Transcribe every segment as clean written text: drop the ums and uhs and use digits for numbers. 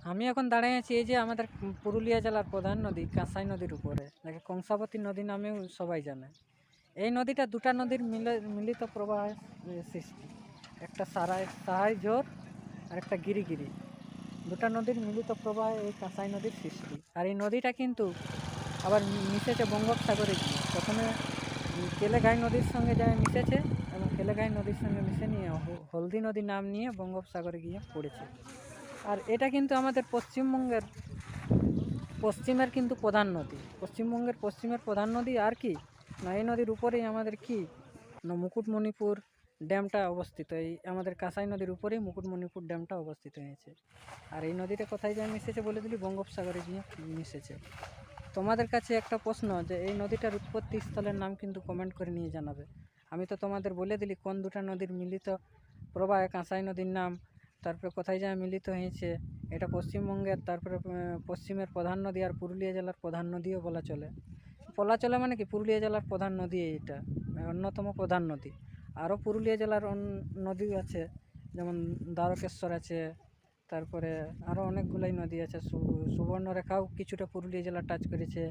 আমি এখন দাঁড়িয়ে আছি এই যে আমাদের পুরুলিয়া জেলার প্রধান নদী কাঁসাই নদীর উপরে, যাকে কংসাবতী নদী নামেও সবাই জানে। এই নদীটা দুটা নদীর মিলিত প্রবাহের সৃষ্টি। একটা সাহাই ঝোর আর একটা গিরিগিরি, দুটা নদীর মিলিত প্রবাহে এই কাঁসাই নদীর সৃষ্টি। আর এই নদীটা কিন্তু আবার মিশেছে বঙ্গোপসাগরে গিয়ে। প্রথমে কেলেঘাই নদীর সঙ্গে যায় মিশেছে, এবং কেলেঘাই নদীর সঙ্গে মিশে নিয়ে হলদি নদী নাম নিয়ে বঙ্গোপসাগরে গিয়ে পড়েছে। আর এটা কিন্তু আমাদের পশ্চিমবঙ্গের পশ্চিমের কিন্তু প্রধান নদী। পশ্চিমবঙ্গের পশ্চিমের প্রধান নদী আর কি না, এই নদীর উপরেই আমাদের কি না মুকুটমণিপুর ড্যামটা অবস্থিত। এই আমাদের কাঁসাই নদীর উপরেই মুকুটমণিপুর ড্যামটা অবস্থিত হয়েছে। আর এই নদীটা কোথায় যায় মিশেছে বলে দিলি, বঙ্গোপসাগরে গিয়ে মিশেছে। তোমাদের কাছে একটা প্রশ্ন, যে এই নদীটার উৎপত্তি স্থলের নাম কিন্তু কমেন্ট করে নিয়ে জানাবে। আমি তো তোমাদের বলে দিলি কোন দুটা নদীর মিলিত প্রবাহে কাঁসাই নদীর নাম, তারপরে কোথায় যায় মিলিত হয়েছে। এটা পশ্চিমবঙ্গের, তারপরে পশ্চিমের প্রধান নদী, আর পুরুলিয়া জেলার প্রধান নদীও বলা চলে মানে কি পুরুলিয়া জেলার প্রধান নদী এইটা, অন্যতম প্রধান নদী। আরও পুরুলিয়া জেলার নদী আছে, যেমন দ্বারকেশ্বর আছে, তারপরে আরও অনেকগুলাই নদী আছে। সুবর্ণরেখাও কিছুটা পুরুলিয়া জেলা টাচ করেছে,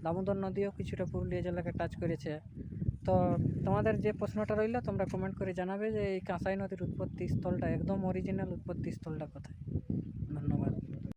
দামোদর নদীও কিছুটা পুরুলিয়া জেলাকে টাচ করেছে। তো তোমাদের যে প্রশ্নটা রইল, তোমরা কমেন্ট করে জানাবে যে এই কাঁসাই নদীর উৎপত্তি স্থলটা, একদম অরিজিনাল উৎপত্তি স্থলটা কোথায়। ধন্যবাদ।